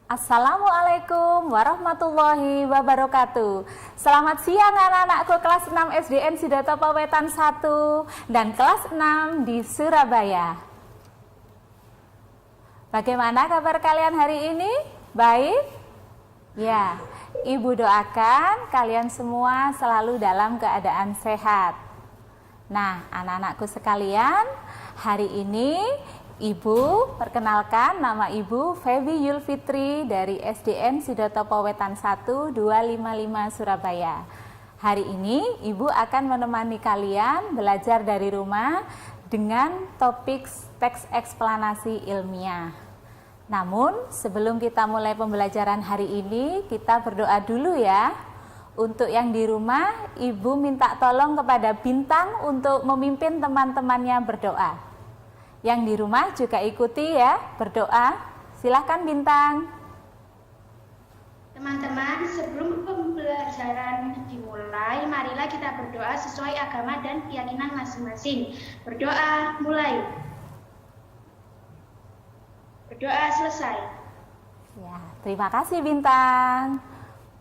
Assalamualaikum warahmatullahi wabarakatuh. Selamat siang anak-anakku kelas 6 SDN Sidotopo Wetan 1 dan kelas 6 di Surabaya. Bagaimana kabar kalian hari ini? Baik? Ya, Ibu doakan kalian semua selalu dalam keadaan sehat. Nah, anak-anakku sekalian, hari ini Ibu, perkenalkan nama Ibu Febi Yulfitri dari SDN Sidotopo Wetan 1 255 Surabaya. Hari ini Ibu akan menemani kalian belajar dari rumah dengan topik teks eksplanasi ilmiah. Namun sebelum kita mulai pembelajaran hari ini, kita berdoa dulu ya. Untuk yang di rumah, Ibu minta tolong kepada Bintang untuk memimpin teman-temannya berdoa. Yang di rumah juga ikuti ya, berdoa. Silahkan Bintang. Teman-teman, sebelum pembelajaran dimulai, marilah kita berdoa sesuai agama dan keyakinan masing-masing. Berdoa mulai. Berdoa selesai. Ya, terima kasih Bintang.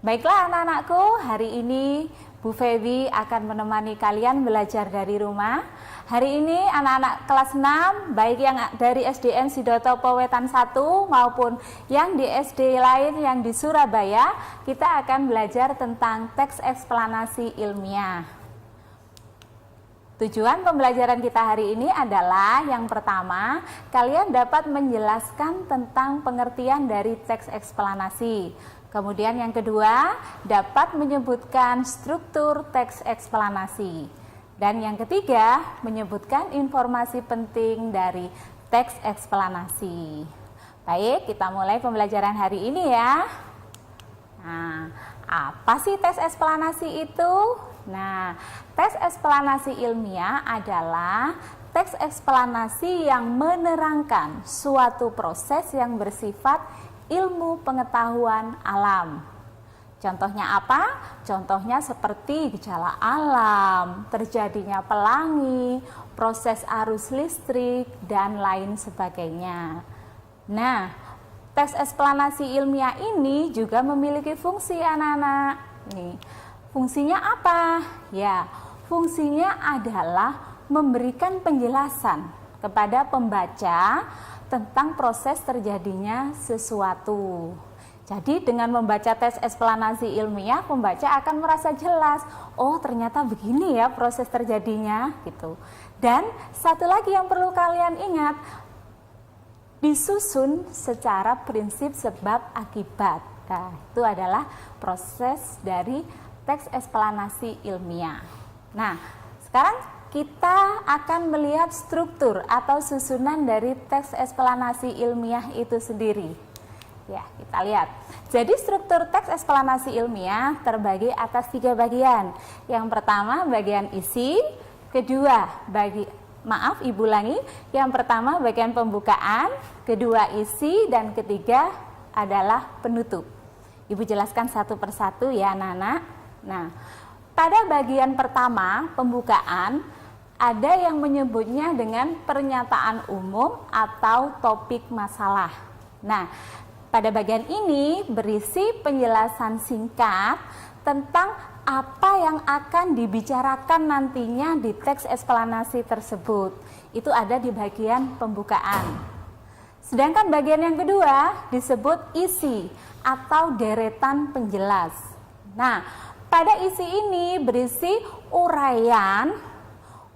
Baiklah anak-anakku, hari ini Bu Febi akan menemani kalian belajar dari rumah. Hari ini anak-anak kelas 6, baik yang dari SDN Sidotopo Wetan 1 maupun yang di SD lain yang di Surabaya, kita akan belajar tentang teks eksplanasi ilmiah. Tujuan pembelajaran kita hari ini adalah yang pertama, kalian dapat menjelaskan tentang pengertian dari teks eksplanasi. Kemudian yang kedua, dapat menyebutkan struktur teks eksplanasi. Dan yang ketiga, menyebutkan informasi penting dari teks eksplanasi. Baik, kita mulai pembelajaran hari ini ya. Nah, apa sih teks eksplanasi itu? Nah, teks eksplanasi ilmiah adalah teks eksplanasi yang menerangkan suatu proses yang bersifat ilmu pengetahuan alam. Contohnya apa? Contohnya seperti gejala alam, terjadinya pelangi, proses arus listrik, dan lain sebagainya. Nah, teks eksplanasi ilmiah ini juga memiliki fungsi anak-anak. Nih, fungsinya apa? Ya, fungsinya adalah memberikan penjelasan kepada pembaca tentang proses terjadinya sesuatu. Jadi dengan membaca teks eksplanasi ilmiah, pembaca akan merasa jelas, oh ternyata begini ya proses terjadinya gitu. Dan satu lagi yang perlu kalian ingat, disusun secara prinsip sebab akibat. Nah, itu adalah proses dari teks eksplanasi ilmiah. Nah, sekarang kita akan melihat struktur atau susunan dari teks eksplanasi ilmiah itu sendiri. Ya, kita lihat. Jadi struktur teks eksplanasi ilmiah terbagi atas 3 bagian. Yang pertama bagian isi, kedua Ibu ulangi. Yang pertama bagian pembukaan, kedua isi, dan ketiga adalah penutup. Ibu jelaskan satu persatu ya anak-anak. Nah, pada bagian pertama, pembukaan, ada yang menyebutnya dengan pernyataan umum atau topik masalah. Nah, pada bagian ini berisi penjelasan singkat tentang apa yang akan dibicarakan nantinya di teks eksplanasi tersebut. Itu ada di bagian pembukaan. Sedangkan bagian yang kedua disebut isi atau deretan penjelas. Nah, pada isi ini berisi uraian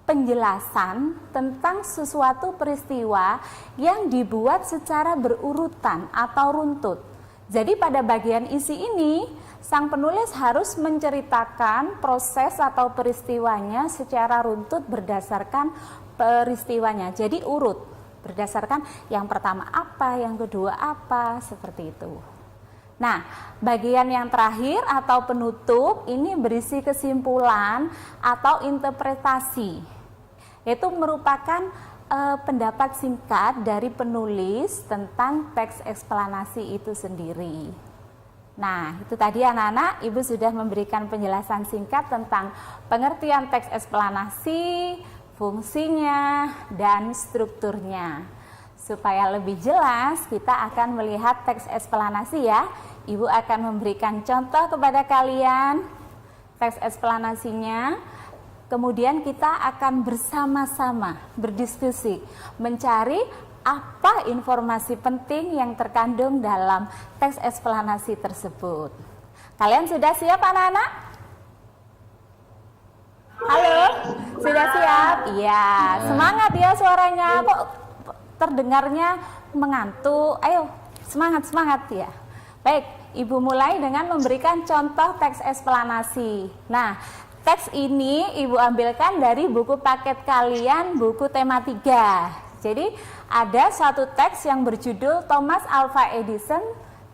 penjelasan tentang sesuatu peristiwa yang dibuat secara berurutan atau runtut. Jadi pada bagian isi ini, sang penulis harus menceritakan proses atau peristiwanya secara runtut berdasarkan peristiwanya. Jadi urut, berdasarkan yang pertama apa, yang kedua apa, seperti itu. Nah, bagian yang terakhir atau penutup ini berisi kesimpulan atau interpretasi. Itu merupakan pendapat singkat dari penulis tentang teks eksplanasi itu sendiri. Nah, itu tadi anak-anak, Ibu sudah memberikan penjelasan singkat tentang pengertian teks eksplanasi, fungsinya, dan strukturnya. Supaya lebih jelas, kita akan melihat teks eksplanasi ya. Ibu akan memberikan contoh kepada kalian teks eksplanasinya. Kemudian kita akan bersama-sama berdiskusi, mencari apa informasi penting yang terkandung dalam teks eksplanasi tersebut. Kalian sudah siap anak-anak? Halo, sudah siap? Iya, semangat ya suaranya. Kok terdengarnya mengantuk? Ayo, semangat ya. Baik, Ibu mulai dengan memberikan contoh teks eksplanasi. Nah, teks ini Ibu ambilkan dari buku paket kalian, buku tema 3. Jadi, ada satu teks yang berjudul Thomas Alva Edison,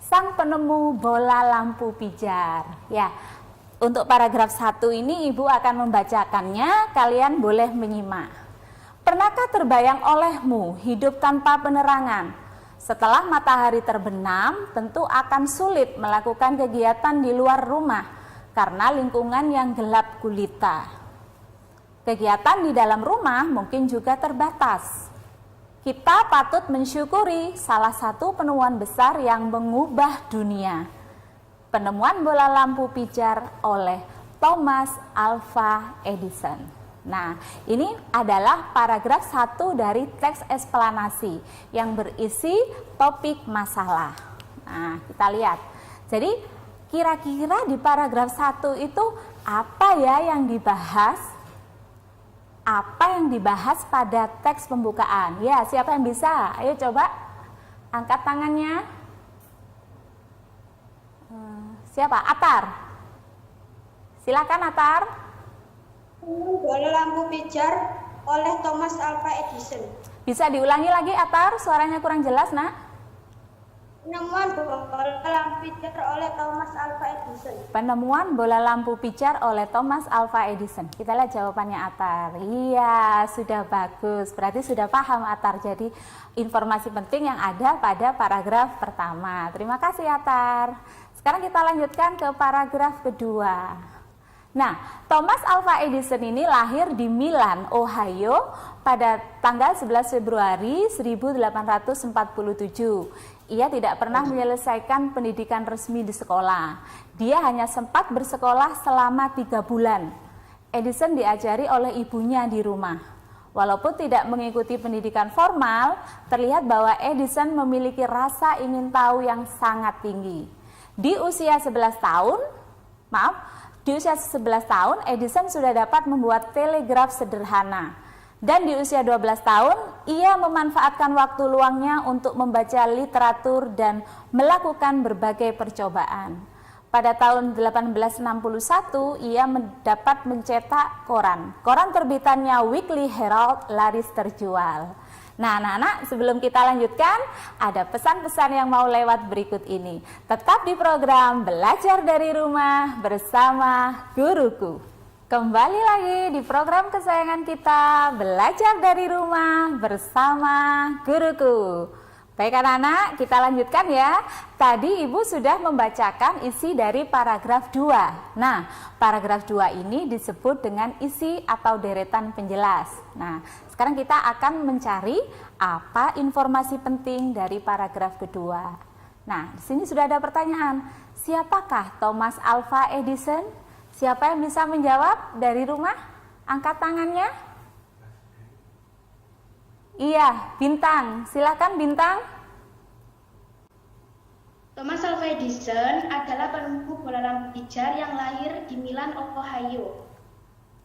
Sang Penemu Bola Lampu Pijar. Ya, untuk paragraf 1 ini Ibu akan membacakannya, kalian boleh menyimak. Pernahkah terbayang olehmu hidup tanpa penerangan? Setelah matahari terbenam, tentu akan sulit melakukan kegiatan di luar rumah karena lingkungan yang gelap gulita. Kegiatan di dalam rumah mungkin juga terbatas. Kita patut mensyukuri salah satu penemuan besar yang mengubah dunia. Penemuan bola lampu pijar oleh Thomas Alva Edison. Nah, ini adalah paragraf 1 dari teks eksplanasi yang berisi topik masalah. Nah, kita lihat. Jadi, kira-kira di paragraf 1 itu apa ya yang dibahas? Apa yang dibahas pada teks pembukaan? Ya, siapa yang bisa? Ayo coba angkat tangannya. Siapa? Atar. Silakan Atar. Bola lampu pijar oleh Thomas Alva Edison. Bisa diulangi lagi Atar, suaranya kurang jelas nak. Penemuan bola lampu pijar oleh Thomas Alva Edison. Penemuan bola lampu pijar oleh Thomas Alva Edison. Kita lihat jawabannya Atar. Iya, sudah bagus. Berarti sudah paham Atar. Jadi informasi penting yang ada pada paragraf pertama. Terima kasih Atar. Sekarang kita lanjutkan ke paragraf kedua. Nah, Thomas Alva Edison ini lahir di Milan, Ohio pada tanggal 11 Februari 1847. Ia tidak pernah menyelesaikan pendidikan resmi di sekolah. Dia hanya sempat bersekolah selama 3 bulan. Edison diajari oleh ibunya di rumah. Walaupun tidak mengikuti pendidikan formal, terlihat bahwa Edison memiliki rasa ingin tahu yang sangat tinggi. Di usia 11 tahun, Edison sudah dapat membuat telegraf sederhana. Dan di usia 12 tahun, ia memanfaatkan waktu luangnya untuk membaca literatur dan melakukan berbagai percobaan. Pada tahun 1861, ia dapat mencetak koran. Koran terbitannya Weekly Herald laris terjual. Nah, anak-anak, sebelum kita lanjutkan, ada pesan-pesan yang mau lewat berikut ini. Tetap di program Belajar dari Rumah bersama Guruku. Kembali lagi di program kesayangan kita, Belajar dari Rumah bersama Guruku. Baik anak-anak, kita lanjutkan ya. Tadi Ibu sudah membacakan isi dari paragraf 2. Nah, paragraf 2 ini disebut dengan isi atau deretan penjelas. Nah, sekarang kita akan mencari apa informasi penting dari paragraf kedua. Nah, di sini sudah ada pertanyaan. Siapakah Thomas Alva Edison? Siapa yang bisa menjawab dari rumah? Angkat tangannya. Iya, Bintang. Silakan Bintang. Thomas Alva Edison adalah penemu bola lampu pijar yang lahir di Milan, Ohio.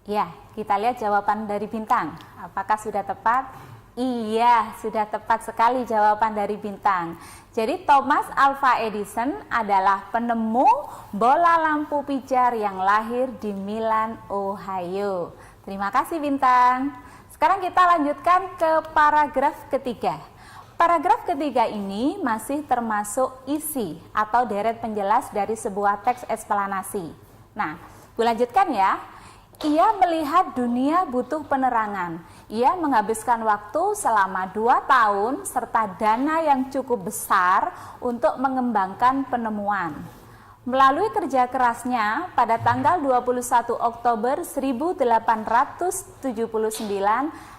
Ya, kita lihat jawaban dari Bintang. Apakah sudah tepat? Iya, sudah tepat sekali jawaban dari Bintang. Jadi Thomas Alva Edison adalah penemu bola lampu pijar yang lahir di Milan, Ohio. Terima kasih Bintang. Sekarang kita lanjutkan ke paragraf ketiga. Paragraf ketiga ini masih termasuk isi atau deret penjelas dari sebuah teks eksplanasi. Nah, gue lanjutkan ya. Ia melihat dunia butuh penerangan. Ia menghabiskan waktu selama 2 tahun serta dana yang cukup besar untuk mengembangkan penemuan. Melalui kerja kerasnya, pada tanggal 21 Oktober 1879,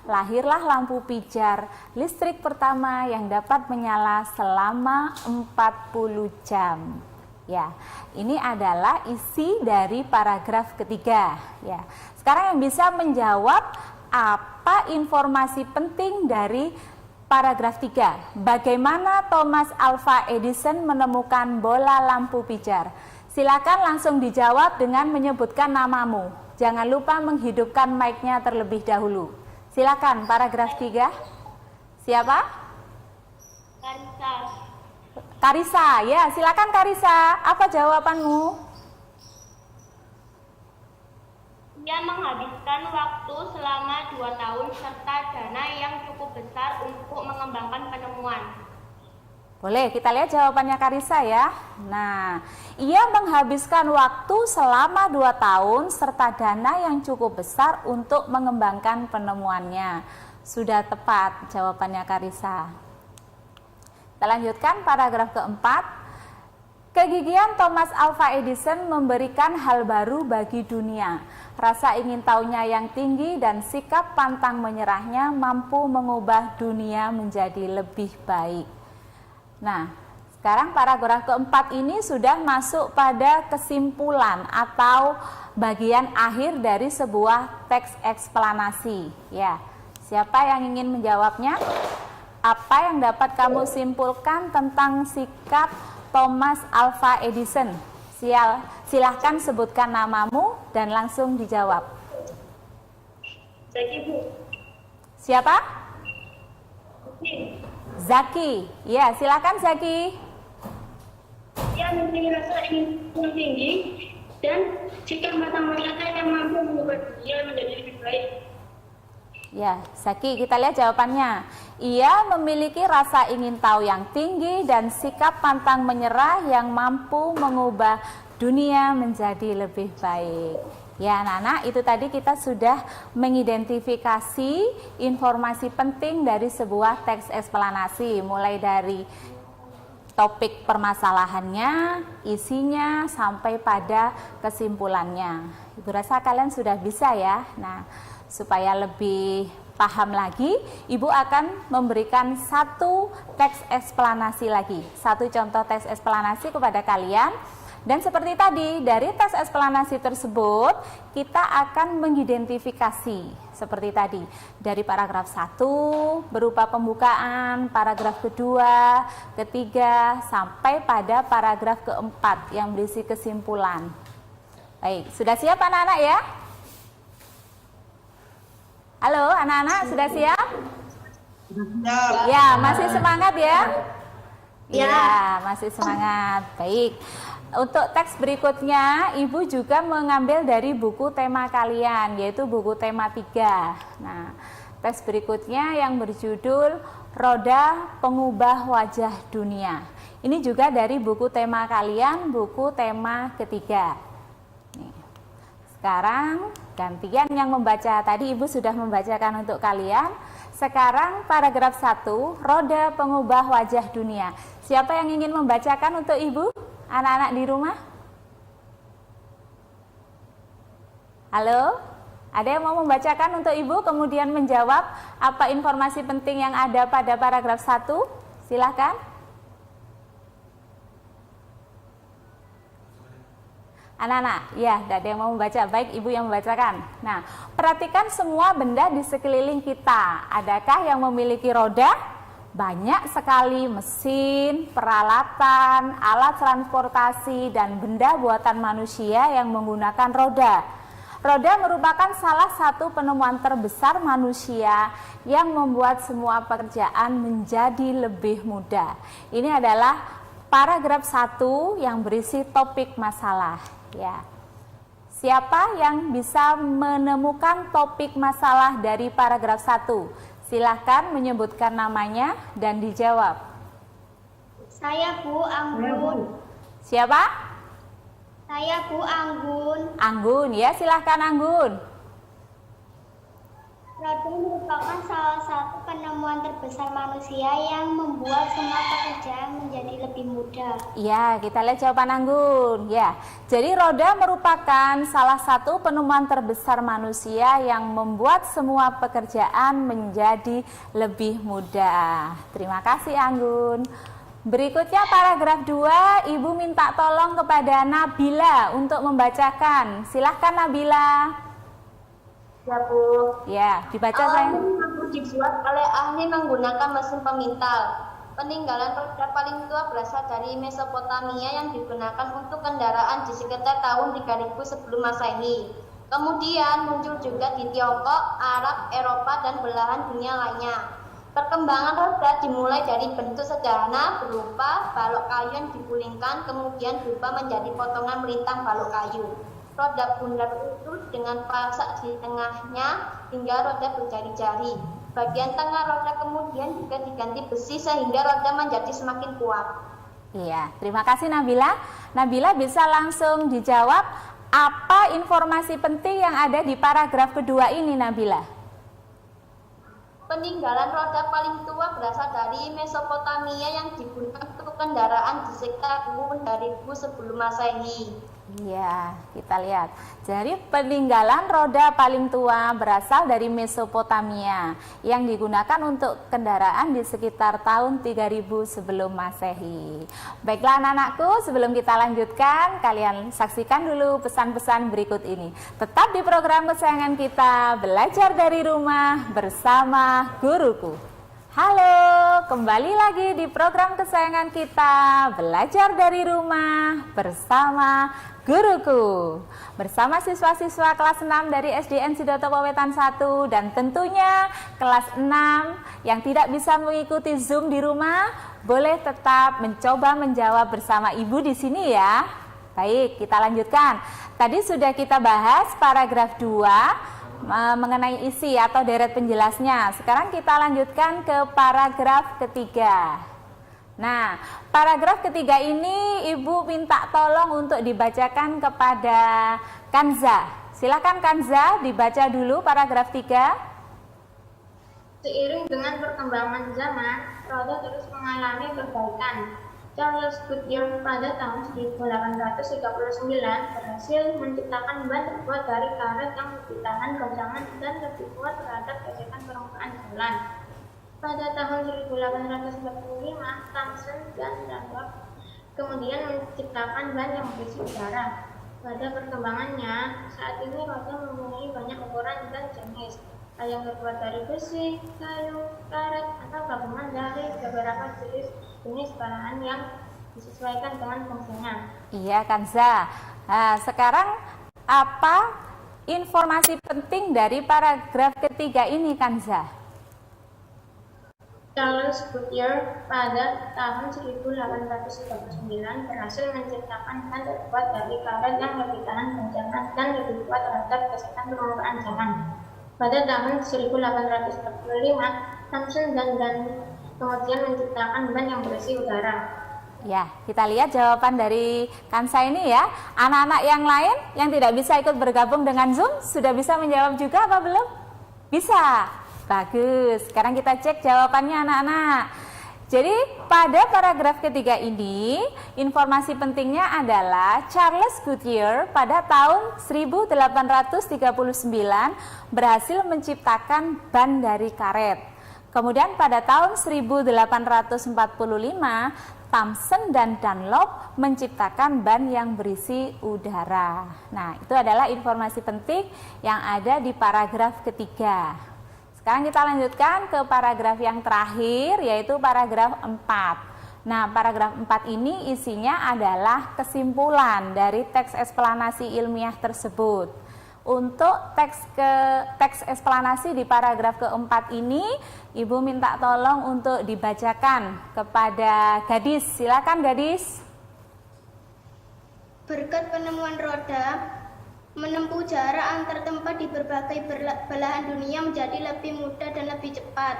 lahirlah lampu pijar listrik pertama yang dapat menyala selama 40 jam. Ya, ini adalah isi dari paragraf ketiga. Ya, sekarang yang bisa menjawab apa informasi penting dari paragraf 3. Bagaimana Thomas Alva Edison menemukan bola lampu pijar? Silakan langsung dijawab dengan menyebutkan namamu. Jangan lupa menghidupkan mic-nya terlebih dahulu. Silakan, paragraf 3. Siapa? Karisa. Karisa, ya silakan Karisa. Apa jawabanmu? Ia menghabiskan waktu selama 2 tahun serta dana yang cukup besar untuk mengembangkan penemuan. Boleh, kita lihat jawabannya Karisa ya. Nah, ia menghabiskan waktu selama 2 tahun serta dana yang cukup besar untuk mengembangkan penemuannya. Sudah tepat jawabannya Karisa. Kita lanjutkan paragraf keempat. Kegigihan Thomas Alva Edison memberikan hal baru bagi dunia. Rasa ingin tahunya yang tinggi dan sikap pantang menyerahnya mampu mengubah dunia menjadi lebih baik. Nah, sekarang paragraf keempat ini sudah masuk pada kesimpulan atau bagian akhir dari sebuah teks eksplanasi. Ya, siapa yang ingin menjawabnya? Apa yang dapat kamu simpulkan tentang sikap Thomas Alva Edison? Silahkan sebutkan namamu dan langsung dijawab. Zaki, Bu. Siapa? Zaki. Ya, silakan Zaki. Ia memiliki rasa ingin yang tinggi dan sikap matang menyata yang mampu mengubah dunia menjadi lebih baik. Ya, Zaki, kita lihat jawabannya. Ia memiliki rasa ingin tahu yang tinggi dan sikap pantang menyerah yang mampu mengubah dunia menjadi lebih baik. Ya, anak-anak, itu tadi kita sudah mengidentifikasi informasi penting dari sebuah teks eksplanasi, mulai dari topik permasalahannya, isinya, sampai pada kesimpulannya. Ibu rasa kalian sudah bisa ya. Nah, supaya lebih paham lagi, Ibu akan memberikan satu teks eksplanasi lagi, satu contoh teks eksplanasi kepada kalian. Dan seperti tadi, dari teks eksplanasi tersebut, kita akan mengidentifikasi seperti tadi. Dari paragraf 1 berupa pembukaan, paragraf kedua, ketiga, sampai pada paragraf keempat yang berisi kesimpulan. Baik, sudah siap anak-anak ya? Halo anak-anak, sudah siap? Ya, masih semangat ya? Ya, masih semangat. Baik. Untuk teks berikutnya, Ibu juga mengambil dari buku tema kalian, yaitu buku tema 3. Nah, teks berikutnya yang berjudul Roda Pengubah Wajah Dunia. Ini juga dari buku tema kalian, buku tema ketiga. Nih. Sekarang gantian yang membaca. Tadi Ibu sudah membacakan untuk kalian. Sekarang paragraf 1, Roda Pengubah Wajah Dunia. Siapa yang ingin membacakan untuk Ibu? Anak-anak di rumah? Halo? Ada yang mau membacakan untuk Ibu kemudian menjawab apa informasi penting yang ada pada paragraf 1? Silahkan. Anak-anak, ya, ada yang mau membaca. Baik, Ibu yang membacakan. Nah, perhatikan semua benda di sekeliling kita. Adakah yang memiliki roda? Banyak sekali mesin, peralatan, alat transportasi, dan benda buatan manusia yang menggunakan roda. Roda merupakan salah satu penemuan terbesar manusia yang membuat semua pekerjaan menjadi lebih mudah. Ini adalah paragraf 1 yang berisi topik masalah. Ya. Siapa yang bisa menemukan topik masalah dari paragraf 1? Silahkan menyebutkan namanya dan dijawab. Saya Bu Anggun. Siapa? Saya Bu Anggun. Anggun, ya silahkan Anggun. Roda merupakan salah satu penemuan terbesar manusia yang membuat semua pekerjaan menjadi lebih mudah. Ya, kita lihat jawaban Anggun. Ya, jadi roda merupakan salah satu penemuan terbesar manusia yang membuat semua pekerjaan menjadi lebih mudah. Terima kasih Anggun. Berikutnya paragraf 2, Ibu minta tolong kepada Nabila untuk membacakan. Silahkan Nabila. Ya, Bu. Ya, dibaca Alat sayang. ini dibuat oleh ahli menggunakan mesin pemintal. Peninggalan roda paling tua berasal dari Mesopotamia yang digunakan untuk kendaraan di sekitar tahun 3000 sebelum Masehi. Kemudian muncul juga di Tiongkok, Arab, Eropa, dan belahan dunia lainnya. Perkembangan roda dimulai dari bentuk sederhana berupa balok kayu yang digulingkan, kemudian berubah menjadi potongan melintang balok kayu. Roda bundar itu dengan pasak di tengahnya hingga roda berjari-jari. Bagian tengah roda kemudian juga diganti besi sehingga roda menjadi semakin kuat. Iya, terima kasih Nabila. Nabila bisa langsung dijawab apa informasi penting yang ada di paragraf kedua ini Nabila? Peninggalan roda paling tua berasal dari Mesopotamia yang digunakan untuk kendaraan di sekitar tahun 2000 sebelum Masehi. Iya, kita lihat. Jadi peninggalan roda paling tua berasal dari Mesopotamia yang digunakan untuk kendaraan di sekitar tahun 3000 sebelum Masehi. Baiklah anak-anakku, sebelum kita lanjutkan, kalian saksikan dulu pesan-pesan berikut ini. Tetap di program kesayangan kita, Belajar dari Rumah bersama Guruku. Halo, kembali lagi di program kesayangan kita, Belajar dari Rumah bersama Guruku. Bersama siswa-siswa kelas 6 dari SDN Sidotopo Wetan 1 dan tentunya kelas 6 yang tidak bisa mengikuti Zoom di rumah, boleh tetap mencoba menjawab bersama Ibu di sini ya. Baik, kita lanjutkan. Tadi sudah kita bahas paragraf 2 mengenai isi atau deret penjelasnya. Sekarang kita lanjutkan ke paragraf ketiga. Nah, paragraf ketiga ini Ibu minta tolong untuk dibacakan kepada Kanza. Silakan Kanza, dibaca dulu paragraf 3. Seiring dengan perkembangan zaman, roda terus mengalami perbaikan. Charles Goodyear pada tahun 1839 berhasil menciptakan ban terbuat dari karet yang lebih tahan goncangan dan lebih kuat terhadap gesekan permukaan jalan. Pada tahun 1845, Thomson dan Dunlop kemudian menciptakan ban yang berisi udara. Pada perkembangannya, saat ini roda mempunyai banyak ukuran dan jenis. Ada yang terbuat dari besi, kayu, karet, atau gabungan dari beberapa jenis bahan yang disesuaikan dengan fungsinya. Iya Kanza. Nah, sekarang apa informasi penting dari paragraf ketiga ini Kanza? Charles Goodyear pada tahun 1839 berhasil menciptakan ban terbuat dari karet yang lebih tahan goncangan dan lebih kuat terhadap gesekan permukaan jalan. Pada tahun 1845, Thomson dan Dunlop kemudian menciptakan ban yang berisi udara. Ya, kita lihat jawaban dari Kansa ini ya. Anak-anak yang lain yang tidak bisa ikut bergabung dengan Zoom sudah bisa menjawab juga apa belum? Bisa. Bagus. Sekarang kita cek jawabannya anak-anak. Jadi pada paragraf ketiga ini informasi pentingnya adalah Charles Goodyear pada tahun 1839 berhasil menciptakan ban dari karet. Kemudian pada tahun 1845 Thomson dan Dunlop menciptakan ban yang berisi udara. Nah, itu adalah informasi penting yang ada di paragraf ketiga. Sekarang kita lanjutkan ke paragraf yang terakhir, yaitu paragraf 4. Nah, paragraf 4 ini isinya adalah kesimpulan dari teks eksplanasi ilmiah tersebut. Untuk teks eksplanasi di paragraf keempat ini, Ibu minta tolong untuk dibacakan kepada Gadis. Silakan Gadis. Berkat penemuan roda, menempuh jarak antar tempat di berbagai belahan dunia menjadi lebih mudah dan lebih cepat.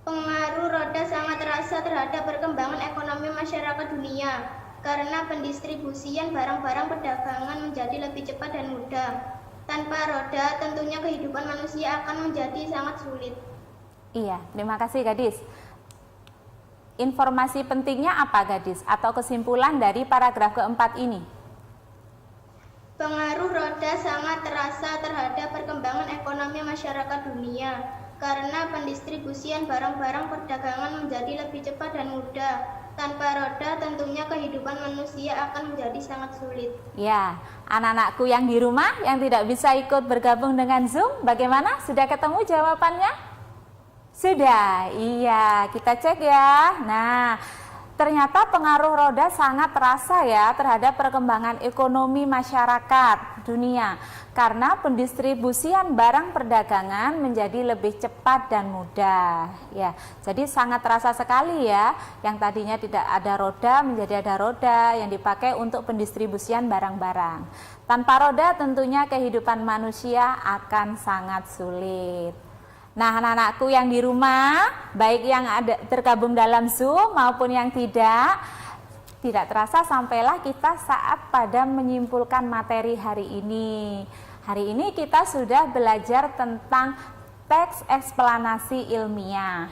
Pengaruh roda sangat terasa terhadap perkembangan ekonomi masyarakat dunia karena pendistribusian barang-barang perdagangan menjadi lebih cepat dan mudah. Tanpa roda, tentunya kehidupan manusia akan menjadi sangat sulit. Iya, terima kasih gadis. Informasi pentingnya apa gadis? Atau kesimpulan dari paragraf keempat ini? Pengaruh roda sangat terasa terhadap perkembangan ekonomi masyarakat dunia karena pendistribusian barang-barang perdagangan menjadi lebih cepat dan mudah. Tanpa roda tentunya kehidupan manusia akan menjadi sangat sulit. Ya, anak-anakku yang di rumah yang tidak bisa ikut bergabung dengan Zoom, bagaimana? Sudah ketemu jawabannya? Sudah, iya, kita cek ya. Nah, ternyata pengaruh roda sangat terasa ya terhadap perkembangan ekonomi masyarakat dunia karena pendistribusian barang perdagangan menjadi lebih cepat dan mudah ya. Jadi sangat terasa sekali ya, yang tadinya tidak ada roda menjadi ada roda yang dipakai untuk pendistribusian barang-barang. Tanpa roda tentunya kehidupan manusia akan sangat sulit. Nah, anak-anakku yang di rumah, baik yang ada tergabung dalam Zoom maupun yang tidak terasa sampailah kita saat pada menyimpulkan materi hari ini. Hari ini kita sudah belajar tentang teks eksplanasi ilmiah.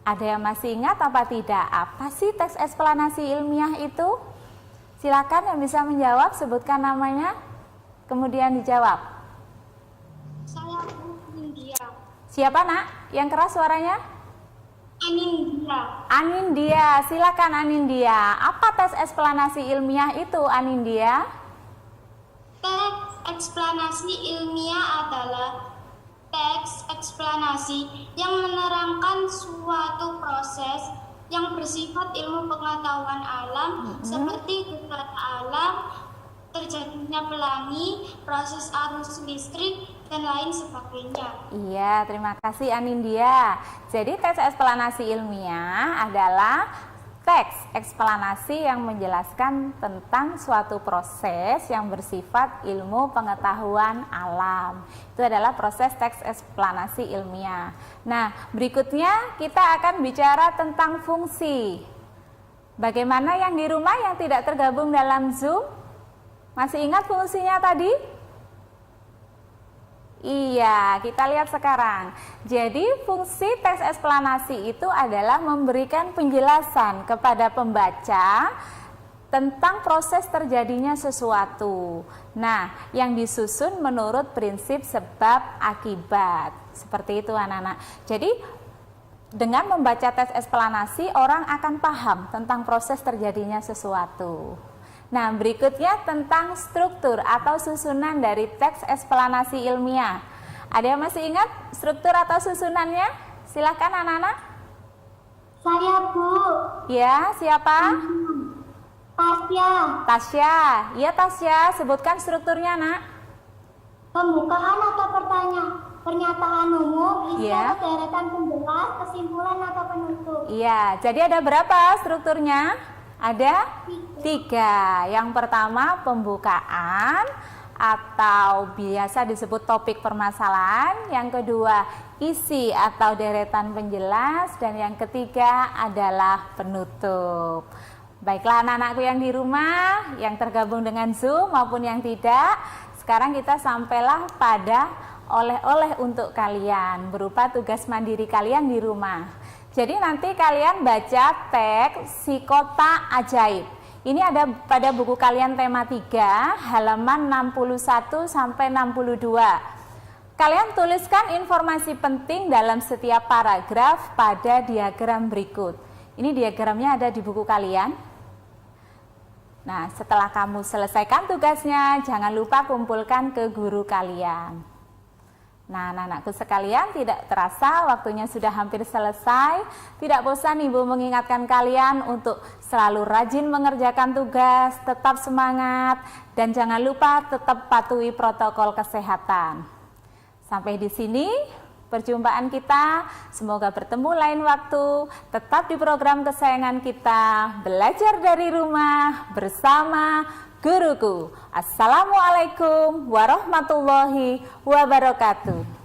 Ada yang masih ingat apa tidak? Apa sih teks eksplanasi ilmiah itu? Silakan yang bisa menjawab, sebutkan namanya, kemudian dijawab. Saya India. Siapa nak? Yang keras suaranya? Anindya. Anindya, silakan Anindya. Apa tes eksplanasi ilmiah itu Anindya? Teks eksplanasi ilmiah adalah teks eksplanasi yang menerangkan suatu proses yang bersifat ilmu pengetahuan alam seperti gejala alam, terjadinya pelangi, proses arus listrik, dan lain sebagainya. Iya, terima kasih Anindya. Jadi teks eksplanasi ilmiah adalah teks eksplanasi yang menjelaskan tentang suatu proses yang bersifat ilmu pengetahuan alam. Itu adalah proses teks eksplanasi ilmiah. Nah, berikutnya kita akan bicara tentang fungsi. Bagaimana yang di rumah yang tidak tergabung dalam Zoom? Masih ingat fungsinya tadi? Iya, kita lihat sekarang. Jadi fungsi teks eksplanasi itu adalah memberikan penjelasan kepada pembaca tentang proses terjadinya sesuatu. Nah, yang disusun menurut prinsip sebab akibat. Seperti itu anak-anak. Jadi dengan membaca teks eksplanasi orang akan paham tentang proses terjadinya sesuatu. Nah, berikutnya tentang struktur atau susunan dari teks eksplanasi ilmiah. Ada yang masih ingat struktur atau susunannya? Silakan anak-anak. Saya, Bu. Ya, siapa? Tasya. Tasya. Iya Tasya, sebutkan strukturnya nak. Pembukaan atau pernyataan umum, isi Iya. atau deretan penjelas, kesimpulan atau penutup. Iya, jadi ada berapa strukturnya? Ada 3. Yang pertama pembukaan atau biasa disebut topik permasalahan. Yang kedua isi atau deretan penjelas. Dan yang ketiga adalah penutup. Baiklah anak-anakku yang di rumah, yang tergabung dengan Zoom maupun yang tidak. Sekarang kita sampailah pada oleh-oleh untuk kalian berupa tugas mandiri kalian di rumah. Jadi nanti kalian baca teks Si Kota Ajaib. Ini ada pada buku kalian tema 3, halaman 61 sampai 62. Kalian tuliskan informasi penting dalam setiap paragraf pada diagram berikut. Ini diagramnya ada di buku kalian. Nah, setelah kamu selesaikan tugasnya, jangan lupa kumpulkan ke guru kalian. Nah, anak-anakku sekalian, tidak terasa waktunya sudah hampir selesai. Tidak bosan Ibu mengingatkan kalian untuk selalu rajin mengerjakan tugas, tetap semangat, dan jangan lupa tetap patuhi protokol kesehatan. Sampai di sini perjumpaan kita. Semoga bertemu lain waktu. Tetap di program kesayangan kita, belajar dari rumah bersama guruku. Assalamualaikum warahmatullahi wabarakatuh.